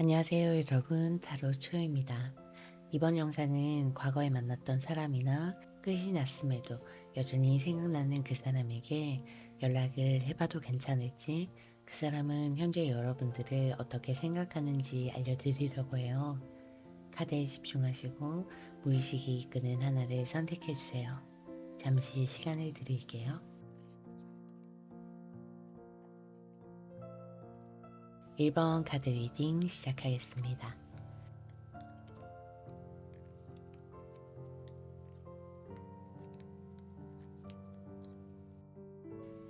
안녕하세요 여러분, 타로초입니다. 이번 영상은 과거에 만났던 사람이나 끝이 났음에도 여전히 생각나는 그 사람에게 연락을 해봐도 괜찮을지, 그 사람은 현재 여러분들을 어떻게 생각하는지 알려드리려고 해요. 카드에 집중하시고 무의식이 이끄는 하나를 선택해주세요. 잠시 시간을 드릴게요. 1번 카드 리딩 시작하겠습니다.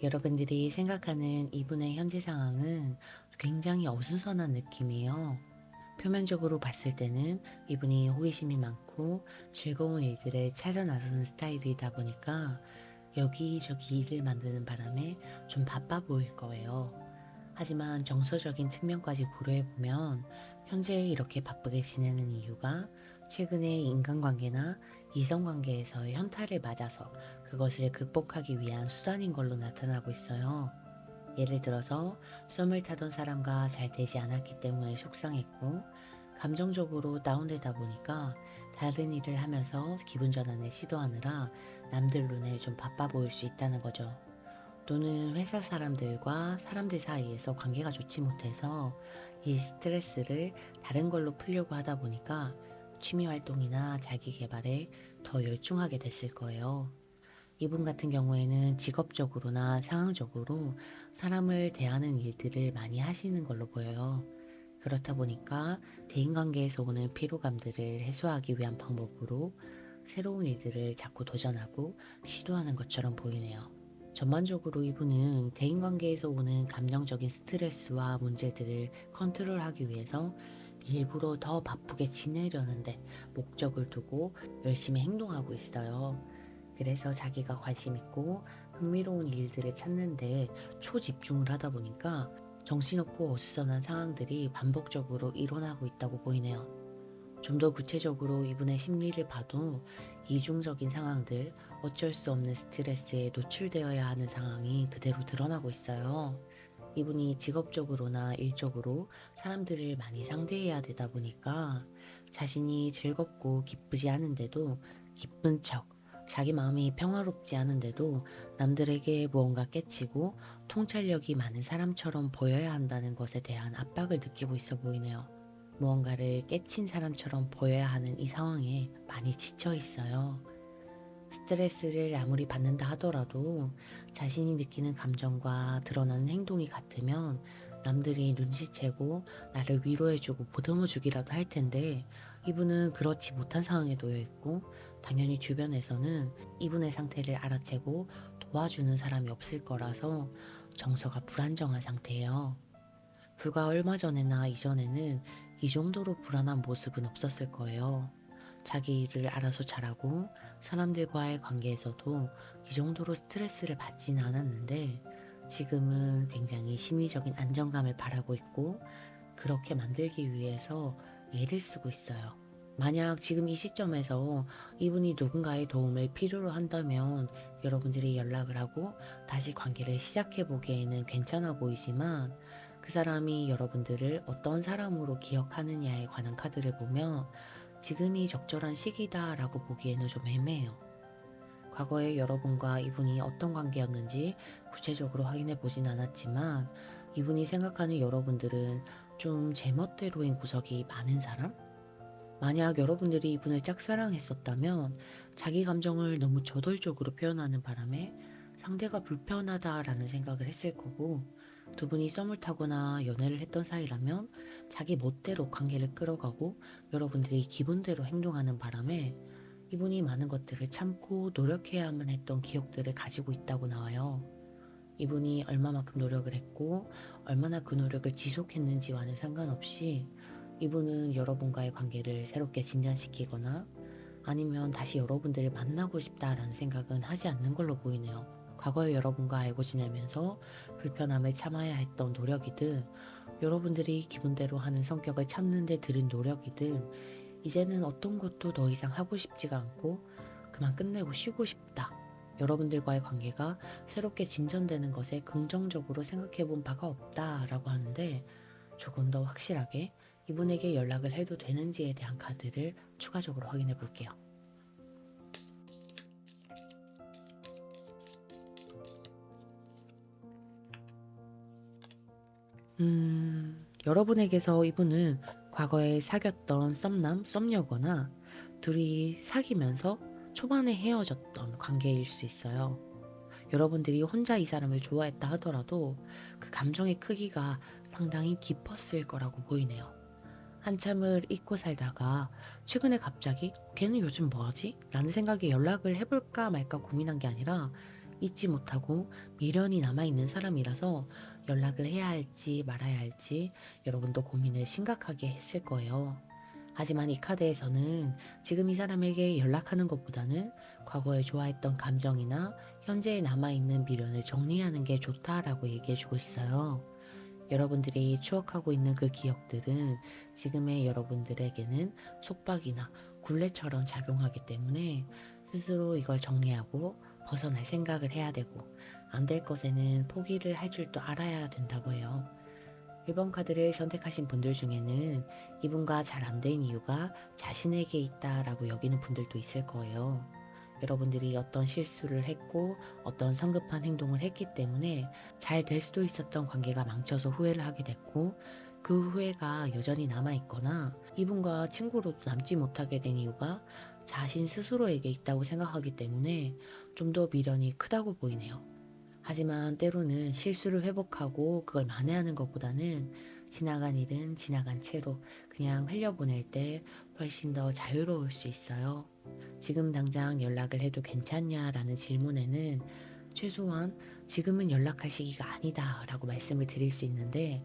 여러분들이 생각하는 이분의 현재 상황은 굉장히 어수선한 느낌이에요. 표면적으로 봤을 때는 이분이 호기심이 많고 즐거운 일들을 찾아 나서는 스타일이다 보니까 여기저기 일을 만드는 바람에 좀 바빠 보일 거예요. 하지만 정서적인 측면까지 고려해보면 현재 이렇게 바쁘게 지내는 이유가 최근에 인간관계나 이성관계에서의 현타를 맞아서 그것을 극복하기 위한 수단인 걸로 나타나고 있어요. 예를 들어서 썸을 타던 사람과 잘 되지 않았기 때문에 속상했고 감정적으로 다운되다 보니까 다른 일을 하면서 기분 전환을 시도하느라 남들 눈에 좀 바빠 보일 수 있다는 거죠. 또는 회사 사람들과 사람들 사이에서 관계가 좋지 못해서 이 스트레스를 다른 걸로 풀려고 하다 보니까 취미 활동이나 자기 개발에 더 열중하게 됐을 거예요. 이분 같은 경우에는 직업적으로나 상황적으로 사람을 대하는 일들을 많이 하시는 걸로 보여요. 그렇다 보니까 대인관계에서 오는 피로감들을 해소하기 위한 방법으로 새로운 일들을 자꾸 도전하고 시도하는 것처럼 보이네요. 전반적으로 이분은 대인관계에서 오는 감정적인 스트레스와 문제들을 컨트롤하기 위해서 일부러 더 바쁘게 지내려는데 목적을 두고 열심히 행동하고 있어요. 그래서 자기가 관심 있고 흥미로운 일들을 찾는데 초집중을 하다 보니까 정신없고 어수선한 상황들이 반복적으로 일어나고 있다고 보이네요. 좀 더 구체적으로 이분의 심리를 봐도 이중적인 상황들, 어쩔 수 없는 스트레스에 노출되어야 하는 상황이 그대로 드러나고 있어요. 이분이 직업적으로나 일적으로 사람들을 많이 상대해야 되다 보니까 자신이 즐겁고 기쁘지 않은데도 기쁜 척, 자기 마음이 평화롭지 않은데도 남들에게 무언가 깨치고 통찰력이 많은 사람처럼 보여야 한다는 것에 대한 압박을 느끼고 있어 보이네요. 무언가를 깨친 사람처럼 보여야 하는 이 상황에 많이 지쳐 있어요. 스트레스를 아무리 받는다 하더라도 자신이 느끼는 감정과 드러나는 행동이 같으면 남들이 눈치채고 나를 위로해주고 보듬어주기라도 할 텐데 이분은 그렇지 못한 상황에 놓여 있고 당연히 주변에서는 이분의 상태를 알아채고 도와주는 사람이 없을 거라서 정서가 불안정한 상태예요. 불과 얼마 전에나 이전에는 이 정도로 불안한 모습은 없었을 거예요. 자기 일을 알아서 잘하고 사람들과의 관계에서도 이 정도로 스트레스를 받지는 않았는데 지금은 굉장히 심리적인 안정감을 바라고 있고 그렇게 만들기 위해서 애를 쓰고 있어요. 만약 지금 이 시점에서 이분이 누군가의 도움을 필요로 한다면 여러분들이 연락을 하고 다시 관계를 시작해 보기에는 괜찮아 보이지만 그 사람이 여러분들을 어떤 사람으로 기억하느냐에 관한 카드를 보면 지금이 적절한 시기다라고 보기에는 좀 애매해요. 과거에 여러분과 이분이 어떤 관계였는지 구체적으로 확인해 보진 않았지만 이분이 생각하는 여러분들은 좀 제멋대로인 구석이 많은 사람? 만약 여러분들이 이분을 짝사랑했었다면 자기 감정을 너무 저돌적으로 표현하는 바람에 상대가 불편하다라는 생각을 했을 거고 두 분이 썸을 타거나 연애를 했던 사이라면 자기 멋대로 관계를 끌어가고 여러분들이 기분대로 행동하는 바람에 이분이 많은 것들을 참고 노력해야만 했던 기억들을 가지고 있다고 나와요. 이분이 얼마만큼 노력을 했고 얼마나 그 노력을 지속했는지와는 상관없이 이분은 여러분과의 관계를 새롭게 진전시키거나 아니면 다시 여러분들을 만나고 싶다라는 생각은 하지 않는 걸로 보이네요. 과거에 여러분과 알고 지내면서 불편함을 참아야 했던 노력이든 여러분들이 기분대로 하는 성격을 참는 데 들인 노력이든 이제는 어떤 것도 더 이상 하고 싶지가 않고 그만 끝내고 쉬고 싶다. 여러분들과의 관계가 새롭게 진전되는 것에 긍정적으로 생각해 본 바가 없다라고 하는데 조금 더 확실하게 이분에게 연락을 해도 되는지에 대한 카드를 추가적으로 확인해 볼게요. 여러분에게서 이분은 과거에 사귀었던 썸남, 썸녀거나 둘이 사귀면서 초반에 헤어졌던 관계일 수 있어요. 여러분들이 혼자 이 사람을 좋아했다 하더라도 그 감정의 크기가 상당히 깊었을 거라고 보이네요. 한참을 잊고 살다가 최근에 갑자기 걔는 요즘 뭐하지? 라는 생각에 연락을 해볼까 말까 고민한 게 아니라 잊지 못하고 미련이 남아있는 사람이라서 연락을 해야 할지 말아야 할지 여러분도 고민을 심각하게 했을 거예요. 하지만 이 카드에서는 지금 이 사람에게 연락하는 것보다는 과거에 좋아했던 감정이나 현재에 남아있는 미련을 정리하는 게 좋다라고 얘기해주고 있어요. 여러분들이 추억하고 있는 그 기억들은 지금의 여러분들에게는 속박이나 굴레처럼 작용하기 때문에 스스로 이걸 정리하고 벗어날 생각을 해야 되고 안 될 것에는 포기를 할 줄도 알아야 된다고 해요. 1번 카드를 선택하신 분들 중에는 이분과 잘 안 된 이유가 자신에게 있다라고 여기는 분들도 있을 거예요. 여러분들이 어떤 실수를 했고 어떤 성급한 행동을 했기 때문에 잘 될 수도 있었던 관계가 망쳐서 후회를 하게 됐고 그 후회가 여전히 남아있거나 이분과 친구로도 남지 못하게 된 이유가 자신 스스로에게 있다고 생각하기 때문에 좀 더 미련이 크다고 보이네요. 하지만 때로는 실수를 회복하고 그걸 만회하는 것보다는 지나간 일은 지나간 채로 그냥 흘려보낼 때 훨씬 더 자유로울 수 있어요. 지금 당장 연락을 해도 괜찮냐라는 질문에는 최소한 지금은 연락할 시기가 아니다 라고 말씀을 드릴 수 있는데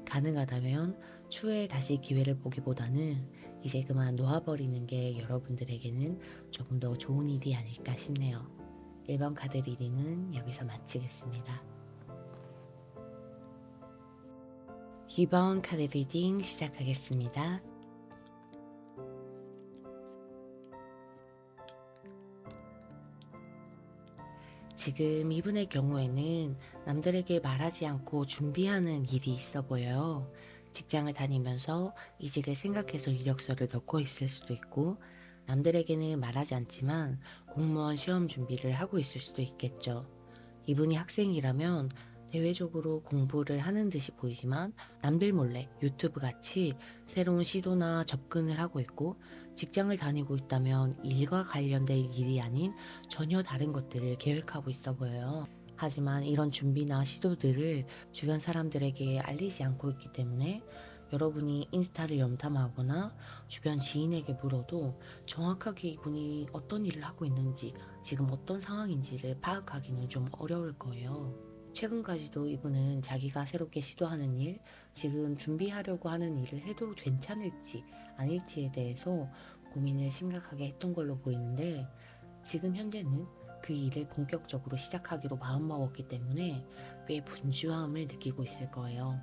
가능하다면 추후에 다시 기회를 보기보다는 이제 그만 놓아버리는 게 여러분들에게는 조금 더 좋은 일이 아닐까 싶네요. 1번 카드 리딩은 여기서 마치겠습니다. 2번 카드 리딩 시작하겠습니다. 지금 이분의 경우에는 남들에게 말하지 않고 준비하는 일이 있어 보여요. 직장을 다니면서 이직을 생각해서 이력서를 넣고 있을 수도 있고, 남들에게는 말하지 않지만 공무원 시험 준비를 하고 있을 수도 있겠죠. 이분이 학생이라면 대외적으로 공부를 하는 듯이 보이지만 남들 몰래 유튜브 같이 새로운 시도나 접근을 하고 있고, 직장을 다니고 있다면 일과 관련된 일이 아닌 전혀 다른 것들을 계획하고 있어 보여요. 하지만 이런 준비나 시도들을 주변 사람들에게 알리지 않고 있기 때문에 여러분이 인스타를 염탐하거나 주변 지인에게 물어도 정확하게 이분이 어떤 일을 하고 있는지, 지금 어떤 상황인지를 파악하기는 좀 어려울 거예요. 최근까지도 이분은 자기가 새롭게 시도하는 일, 지금 준비하려고 하는 일을 해도 괜찮을지 아닐지에 대해서 고민을 심각하게 했던 걸로 보이는데 지금 현재는 그 일을 본격적으로 시작하기로 마음먹었기 때문에 꽤 분주함을 느끼고 있을 거예요.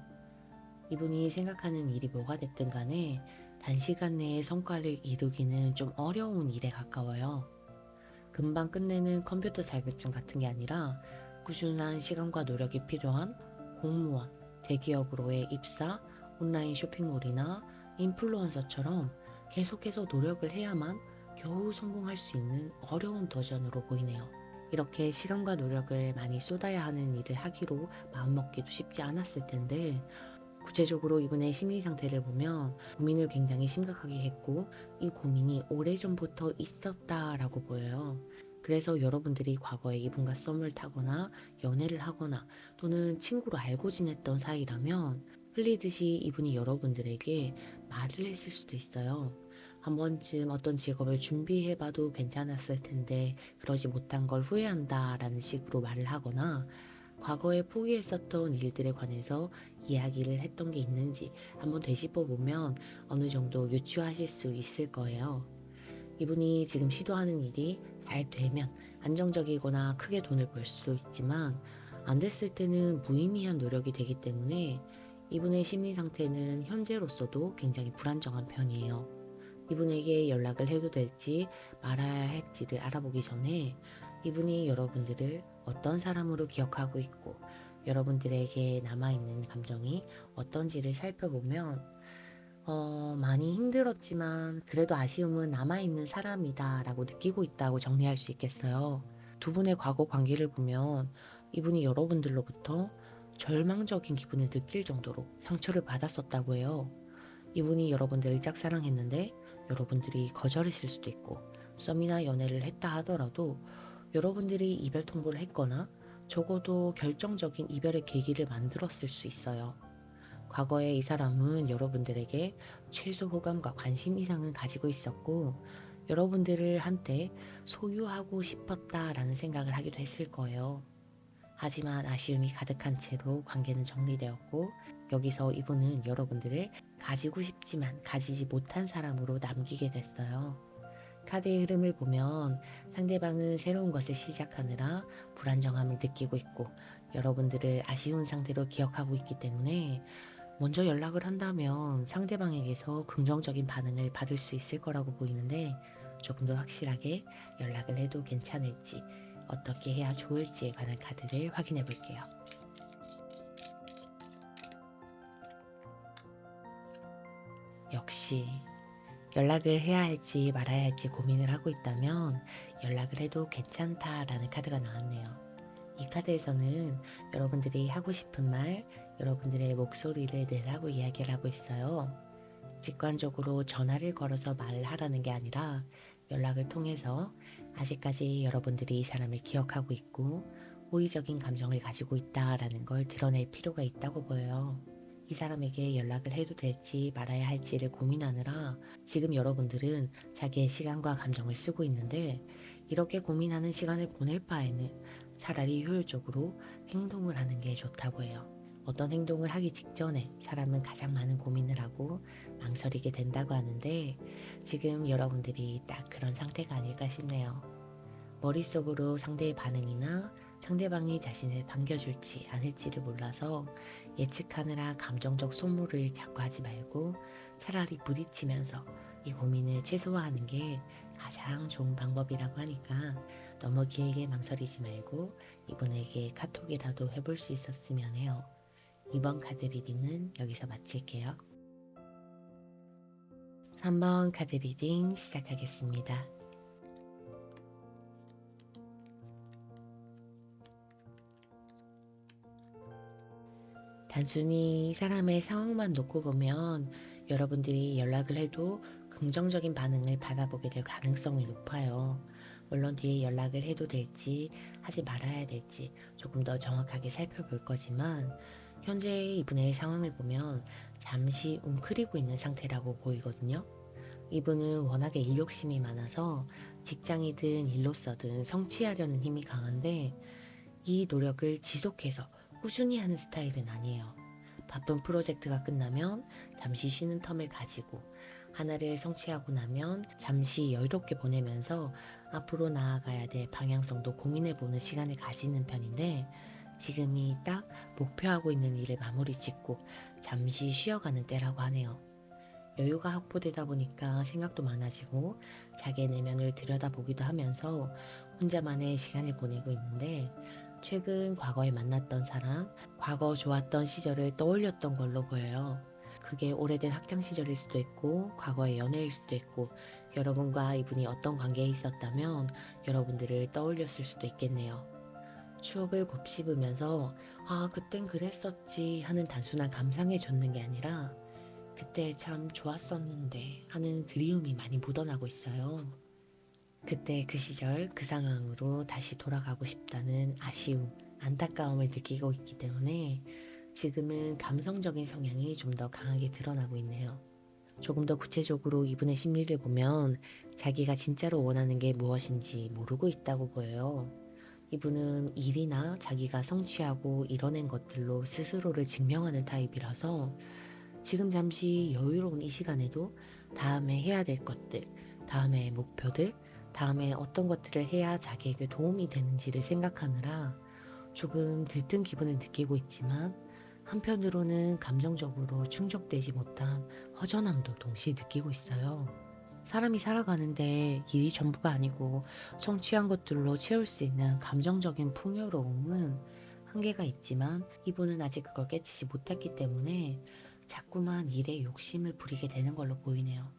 이분이 생각하는 일이 뭐가 됐든 간에 단시간 내에 성과를 이루기는 좀 어려운 일에 가까워요. 금방 끝내는 컴퓨터 자격증 같은 게 아니라 꾸준한 시간과 노력이 필요한 공무원, 대기업으로의 입사, 온라인 쇼핑몰이나 인플루언서처럼 계속해서 노력을 해야만 겨우 성공할 수 있는 어려운 도전으로 보이네요. 이렇게 시간과 노력을 많이 쏟아야 하는 일을 하기로 마음먹기도 쉽지 않았을 텐데 구체적으로 이분의 심리 상태를 보면 고민을 굉장히 심각하게 했고 이 고민이 오래전부터 있었다라고 보여요. 그래서 여러분들이 과거에 이분과 썸을 타거나 연애를 하거나 또는 친구로 알고 지냈던 사이라면 흘리듯이 이분이 여러분들에게 말을 했을 수도 있어요. 한 번쯤 어떤 직업을 준비해봐도 괜찮았을 텐데 그러지 못한 걸 후회한다 라는 식으로 말을 하거나 과거에 포기했었던 일들에 관해서 이야기를 했던 게 있는지 한번 되짚어 보면 어느 정도 유추하실 수 있을 거예요. 이분이 지금 시도하는 일이 잘 되면 안정적이거나 크게 돈을 벌 수도 있지만 안 됐을 때는 무의미한 노력이 되기 때문에 이분의 심리 상태는 현재로서도 굉장히 불안정한 편이에요. 이분에게 연락을 해도 될지 말아야 할지를 알아보기 전에 이분이 여러분들을 어떤 사람으로 기억하고 있고 여러분들에게 남아있는 감정이 어떤지를 살펴보면 많이 힘들었지만 그래도 아쉬움은 남아있는 사람이다라고 느끼고 있다고 정리할 수 있겠어요. 두 분의 과거 관계를 보면 이분이 여러분들로부터 절망적인 기분을 느낄 정도로 상처를 받았었다고 해요. 이분이 여러분들을 짝사랑했는데 여러분들이 거절했을 수도 있고, 썸이나 연애를 했다 하더라도 여러분들이 이별 통보를 했거나 적어도 결정적인 이별의 계기를 만들었을 수 있어요. 과거에 이 사람은 여러분들에게 최소 호감과 관심 이상은 가지고 있었고, 여러분들을 한때 소유하고 싶었다라는 생각을 하기도 했을 거예요. 하지만 아쉬움이 가득한 채로 관계는 정리되었고, 여기서 이분은 여러분들을 가지고 싶지만 가지지 못한 사람으로 남기게 됐어요. 카드의 흐름을 보면 상대방은 새로운 것을 시작하느라 불안정함을 느끼고 있고, 여러분들을 아쉬운 상태로 기억하고 있기 때문에 먼저 연락을 한다면 상대방에게서 긍정적인 반응을 받을 수 있을 거라고 보이는데, 조금 더 확실하게 연락을 해도 괜찮을지, 어떻게 해야 좋을지에 관한 카드를 확인해 볼게요. 역시 연락을 해야 할지 말아야 할지 고민을 하고 있다면 연락을 해도 괜찮다라는 카드가 나왔네요. 이 카드에서는 여러분들이 하고 싶은 말, 여러분들의 목소리를 내라고 이야기를 하고 있어요. 직관적으로 전화를 걸어서 말하라는 게 아니라 연락을 통해서 아직까지 여러분들이 이 사람을 기억하고 있고 호의적인 감정을 가지고 있다라는 걸 드러낼 필요가 있다고 보여요. 이 사람에게 연락을 해도 될지 말아야 할지를 고민하느라 지금 여러분들은 자기의 시간과 감정을 쓰고 있는데, 이렇게 고민하는 시간을 보낼 바에는 차라리 효율적으로 행동을 하는 게 좋다고 해요. 어떤 행동을 하기 직전에 사람은 가장 많은 고민을 하고 망설이게 된다고 하는데, 지금 여러분들이 딱 그런 상태가 아닐까 싶네요. 머릿속으로 상대의 반응이나 상대방이 자신을 반겨줄지 않을지를 몰라서 예측하느라 감정적 소모를 자꾸 하지 말고 차라리 부딪히면서 이 고민을 최소화하는 게 가장 좋은 방법이라고 하니까, 너무 길게 망설이지 말고 이분에게 카톡이라도 해볼 수 있었으면 해요. 이번 카드 리딩은 여기서 마칠게요. 3번 카드 리딩 시작하겠습니다. 단순히 사람의 상황만 놓고 보면 여러분들이 연락을 해도 긍정적인 반응을 받아보게 될 가능성이 높아요. 물론 뒤에 연락을 해도 될지 하지 말아야 될지 조금 더 정확하게 살펴볼 거지만, 현재 이분의 상황을 보면 잠시 웅크리고 있는 상태라고 보이거든요. 이분은 워낙에 일욕심이 많아서 직장이든 일로서든 성취하려는 힘이 강한데, 이 노력을 지속해서 꾸준히 하는 스타일은 아니에요. 바쁜 프로젝트가 끝나면 잠시 쉬는 텀을 가지고 하나를 성취하고 나면 잠시 여유롭게 보내면서 앞으로 나아가야 될 방향성도 고민해보는 시간을 가지는 편인데, 지금이 딱 목표하고 있는 일을 마무리 짓고 잠시 쉬어가는 때라고 하네요. 여유가 확보되다 보니까 생각도 많아지고 자기의 내면을 들여다보기도 하면서 혼자만의 시간을 보내고 있는데, 최근 과거에 만났던 사람, 과거 좋았던 시절을 떠올렸던 걸로 보여요. 그게 오래된 학창 시절일 수도 있고 과거의 연애일 수도 있고, 여러분과 이분이 어떤 관계에 있었다면 여러분들을 떠올렸을 수도 있겠네요. 추억을 곱씹으면서 아 그땐 그랬었지 하는 단순한 감상에 젖는 게 아니라 그때 참 좋았었는데 하는 그리움이 많이 묻어나고 있어요. 그때 그 시절 그 상황으로 다시 돌아가고 싶다는 아쉬움, 안타까움을 느끼고 있기 때문에 지금은 감성적인 성향이 좀 더 강하게 드러나고 있네요. 조금 더 구체적으로 이분의 심리를 보면 자기가 진짜로 원하는 게 무엇인지 모르고 있다고 보여요. 이분은 일이나 자기가 성취하고 이뤄낸 것들로 스스로를 증명하는 타입이라서 지금 잠시 여유로운 이 시간에도 다음에 해야 될 것들, 다음의 목표들, 다음에 어떤 것들을 해야 자기에게 도움이 되는지를 생각하느라 조금 들뜬 기분을 느끼고 있지만, 한편으로는 감정적으로 충족되지 못한 허전함도 동시에 느끼고 있어요. 사람이 살아가는데 일이 전부가 아니고 성취한 것들로 채울 수 있는 감정적인 풍요로움은 한계가 있지만, 이분은 아직 그걸 깨치지 못했기 때문에 자꾸만 일에 욕심을 부리게 되는 걸로 보이네요.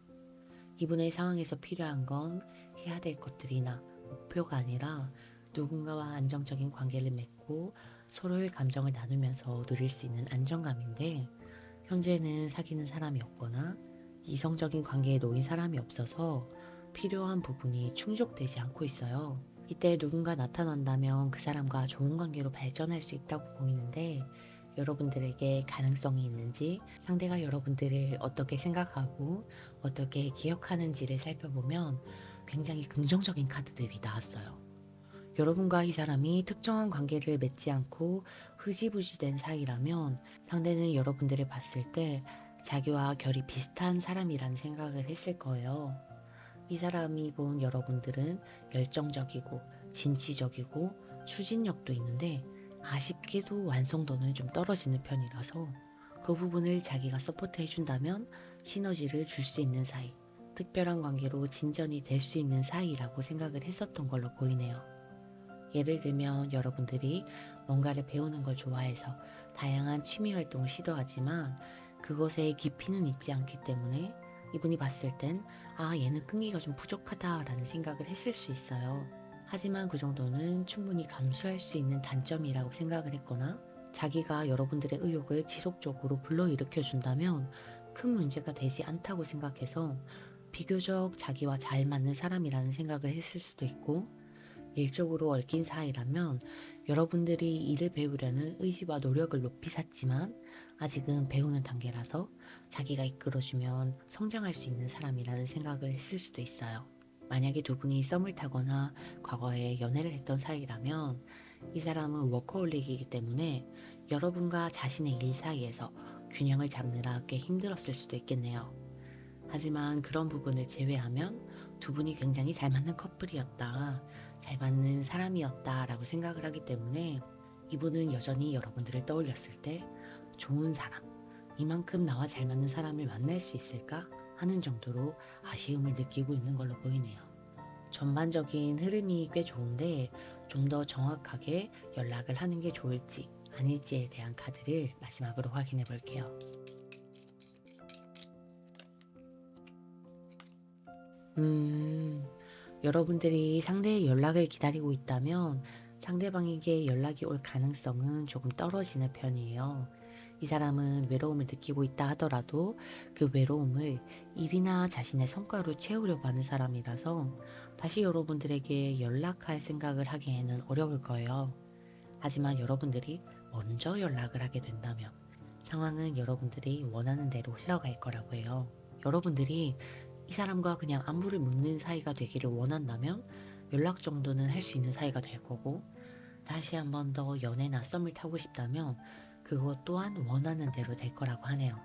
이분의 상황에서 필요한 건 해야 될 것들이나 목표가 아니라 누군가와 안정적인 관계를 맺고 서로의 감정을 나누면서 누릴 수 있는 안정감인데, 현재는 사귀는 사람이 없거나 이성적인 관계에 놓인 사람이 없어서 필요한 부분이 충족되지 않고 있어요. 이때 누군가 나타난다면 그 사람과 좋은 관계로 발전할 수 있다고 보이는데, 여러분들에게 가능성이 있는지, 상대가 여러분들을 어떻게 생각하고 어떻게 기억하는지를 살펴보면 굉장히 긍정적인 카드들이 나왔어요. 여러분과 이 사람이 특정한 관계를 맺지 않고 흐지부지 된 사이라면 상대는 여러분들을 봤을 때 자기와 결이 비슷한 사람이라는 생각을 했을 거예요. 이 사람이 본 여러분들은 열정적이고 진취적이고 추진력도 있는데, 아쉽게도 완성도는 좀 떨어지는 편이라서 그 부분을 자기가 서포트 해준다면 시너지를 줄 수 있는 사이, 특별한 관계로 진전이 될 수 있는 사이라고 생각을 했었던 걸로 보이네요. 예를 들면 여러분들이 뭔가를 배우는 걸 좋아해서 다양한 취미 활동을 시도하지만 그것에 깊이는 있지 않기 때문에 이분이 봤을 땐 얘는 끈기가 좀 부족하다라는 생각을 했을 수 있어요. 하지만 그 정도는 충분히 감수할 수 있는 단점이라고 생각을 했거나, 자기가 여러분들의 의욕을 지속적으로 불러일으켜 준다면 큰 문제가 되지 않다고 생각해서 비교적 자기와 잘 맞는 사람이라는 생각을 했을 수도 있고, 일적으로 얽힌 사이라면 여러분들이 일을 배우려는 의지와 노력을 높이 샀지만 아직은 배우는 단계라서 자기가 이끌어주면 성장할 수 있는 사람이라는 생각을 했을 수도 있어요. 만약에 두 분이 썸을 타거나 과거에 연애를 했던 사이라면 이 사람은 워커홀릭이기 때문에 여러분과 자신의 일 사이에서 균형을 잡느라 꽤 힘들었을 수도 있겠네요. 하지만 그런 부분을 제외하면 두 분이 굉장히 잘 맞는 커플이었다, 잘 맞는 사람이었다라고 생각을 하기 때문에 이분은 여전히 여러분들을 떠올렸을 때 좋은 사람, 이만큼 나와 잘 맞는 사람을 만날 수 있을까 하는 정도로 아쉬움을 느끼고 있는 걸로 보이네요. 전반적인 흐름이 꽤 좋은데 좀 더 정확하게 연락을 하는 게 좋을지 아닐지에 대한 카드를 마지막으로 확인해 볼게요. 여러분들이 상대의 연락을 기다리고 있다면 상대방에게 연락이 올 가능성은 조금 떨어지는 편이에요. 이 사람은 외로움을 느끼고 있다 하더라도 그 외로움을 일이나 자신의 성과로 채우려고 하는 사람이라서 다시 여러분들에게 연락할 생각을 하기에는 어려울 거예요. 하지만 여러분들이 먼저 연락을 하게 된다면 상황은 여러분들이 원하는 대로 흘러갈 거라고 해요. 여러분들이 이 사람과 그냥 안부를 묻는 사이가 되기를 원한다면 연락 정도는 할 수 있는 사이가 될 거고, 다시 한 번 더 연애나 썸을 타고 싶다면 그것 또한 원하는 대로 될 거라고 하네요.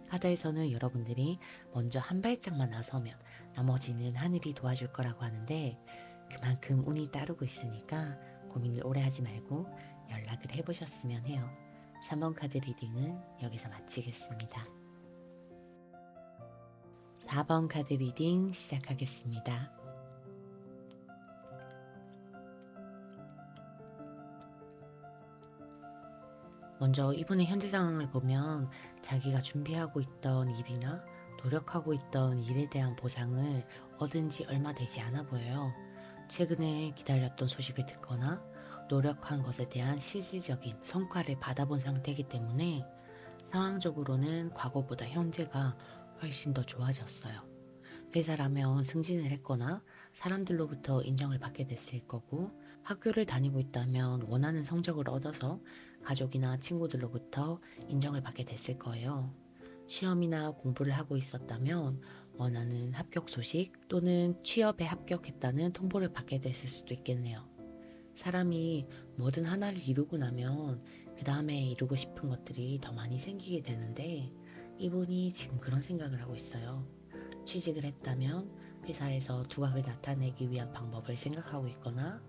카드에서는 여러분들이 먼저 한 발짝만 나서면 나머지는 하늘이 도와줄 거라고 하는데, 그만큼 운이 따르고 있으니까 고민을 오래 하지 말고 연락을 해보셨으면 해요. 3번 카드 리딩은 여기서 마치겠습니다. 4번 카드 리딩 시작하겠습니다. 먼저 이분의 현재 상황을 보면 자기가 준비하고 있던 일이나 노력하고 있던 일에 대한 보상을 얻은 지 얼마 되지 않아 보여요. 최근에 기다렸던 소식을 듣거나 노력한 것에 대한 실질적인 성과를 받아본 상태이기 때문에 상황적으로는 과거보다 현재가 훨씬 더 좋아졌어요. 회사라면 승진을 했거나 사람들로부터 인정을 받게 됐을 거고, 학교를 다니고 있다면 원하는 성적을 얻어서 가족이나 친구들로부터 인정을 받게 됐을 거예요. 시험이나 공부를 하고 있었다면 원하는 합격 소식 또는 취업에 합격했다는 통보를 받게 됐을 수도 있겠네요. 사람이 뭐든 하나를 이루고 나면 그 다음에 이루고 싶은 것들이 더 많이 생기게 되는데, 이분이 지금 그런 생각을 하고 있어요. 취직을 했다면 회사에서 두각을 나타내기 위한 방법을 생각하고 있거나,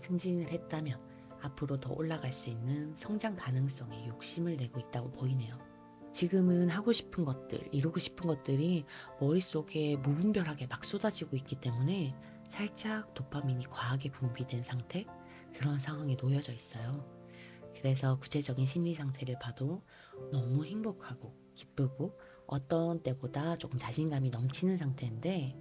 승진을 했다면 앞으로 더 올라갈 수 있는 성장 가능성에 욕심을 내고 있다고 보이네요. 지금은 하고 싶은 것들, 이루고 싶은 것들이 머릿속에 무분별하게 막 쏟아지고 있기 때문에 살짝 도파민이 과하게 분비된 상태? 그런 상황에 놓여져 있어요. 그래서 구체적인 심리 상태를 봐도 너무 행복하고 기쁘고 어떤 때보다 조금 자신감이 넘치는 상태인데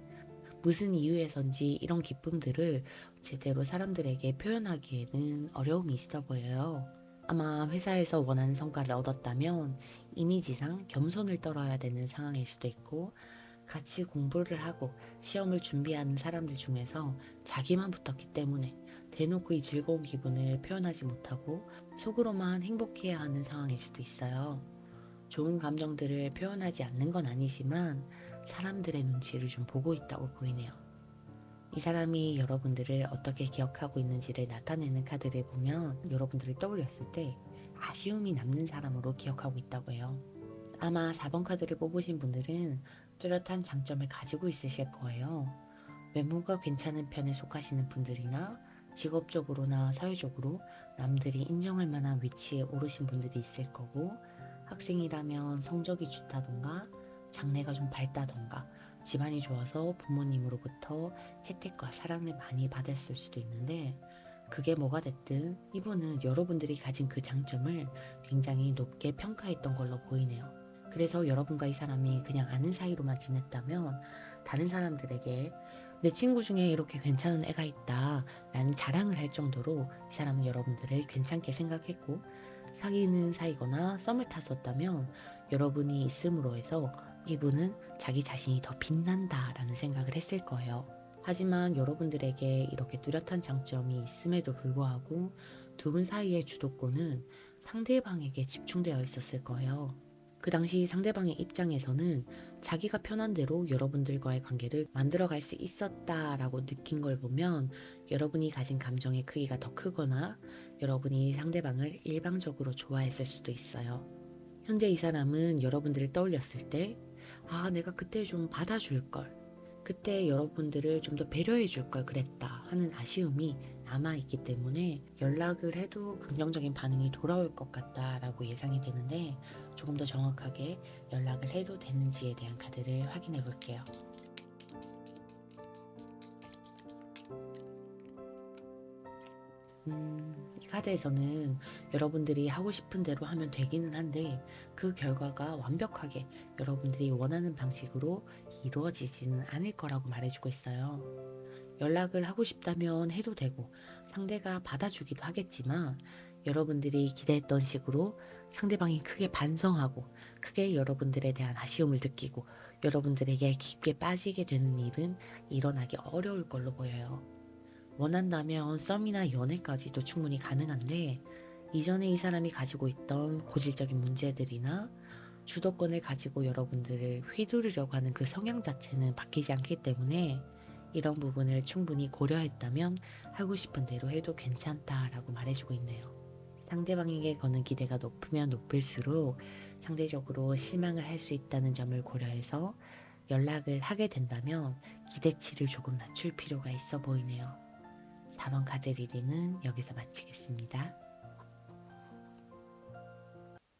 무슨 이유에선지 이런 기쁨들을 제대로 사람들에게 표현하기에는 어려움이 있어 보여요. 아마 회사에서 원하는 성과를 얻었다면 이미지상 겸손을 떨어야 되는 상황일 수도 있고 같이 공부를 하고 시험을 준비하는 사람들 중에서 자기만 붙었기 때문에 대놓고 이 즐거운 기분을 표현하지 못하고 속으로만 행복해야 하는 상황일 수도 있어요. 좋은 감정들을 표현하지 않는 건 아니지만 사람들의 눈치를 좀 보고 있다고 보이네요. 이 사람이 여러분들을 어떻게 기억하고 있는지를 나타내는 카드를 보면 여러분들을 떠올렸을 때 아쉬움이 남는 사람으로 기억하고 있다고 해요. 아마 4번 카드를 뽑으신 분들은 뚜렷한 장점을 가지고 있으실 거예요. 외모가 괜찮은 편에 속하시는 분들이나 직업적으로나 사회적으로 남들이 인정할 만한 위치에 오르신 분들이 있을 거고 학생이라면 성적이 좋다던가 장래가 좀 밝다던가 집안이 좋아서 부모님으로부터 혜택과 사랑을 많이 받았을 수도 있는데 그게 뭐가 됐든 이분은 여러분들이 가진 그 장점을 굉장히 높게 평가했던 걸로 보이네요. 그래서 여러분과 이 사람이 그냥 아는 사이로만 지냈다면 다른 사람들에게 내 친구 중에 이렇게 괜찮은 애가 있다 라는 자랑을 할 정도로 이 사람은 여러분들을 괜찮게 생각했고 사귀는 사이거나 썸을 탔었다면 여러분이 있음으로 해서 이분은 자기 자신이 더 빛난다 라는 생각을 했을 거예요. 하지만 여러분들에게 이렇게 뚜렷한 장점이 있음에도 불구하고 두 분 사이의 주도권은 상대방에게 집중되어 있었을 거예요. 그 당시 상대방의 입장에서는 자기가 편한 대로 여러분들과의 관계를 만들어갈 수 있었다라고 느낀 걸 보면 여러분이 가진 감정의 크기가 더 크거나 여러분이 상대방을 일방적으로 좋아했을 수도 있어요. 현재 이 사람은 여러분들을 떠올렸을 때, 아, 내가 그때 좀 받아줄 걸, 그때 여러분들을 좀 더 배려해 줄 걸 그랬다 하는 아쉬움이 남아있기 때문에 연락을 해도 긍정적인 반응이 돌아올 것 같다라고 예상이 되는데 조금 더 정확하게 연락을 해도 되는지에 대한 카드를 확인해 볼게요. 이 카드에서는 여러분들이 하고 싶은 대로 하면 되기는 한데 그 결과가 완벽하게 여러분들이 원하는 방식으로 이루어지지는 않을 거라고 말해주고 있어요. 연락을 하고 싶다면 해도 되고 상대가 받아주기도 하겠지만 여러분들이 기대했던 식으로 상대방이 크게 반성하고 크게 여러분들에 대한 아쉬움을 느끼고 여러분들에게 깊게 빠지게 되는 일은 일어나기 어려울 걸로 보여요. 원한다면 썸이나 연애까지도 충분히 가능한데 이전에 이 사람이 가지고 있던 고질적인 문제들이나 주도권을 가지고 여러분들을 휘두르려고 하는 그 성향 자체는 바뀌지 않기 때문에 이런 부분을 충분히 고려했다면 하고 싶은 대로 해도 괜찮다라고 말해주고 있네요. 상대방에게 거는 기대가 높으면 높을수록 상대적으로 실망을 할 수 있다는 점을 고려해서 연락을 하게 된다면 기대치를 조금 낮출 필요가 있어 보이네요. 4번 카드 리딩은 여기서 마치겠습니다.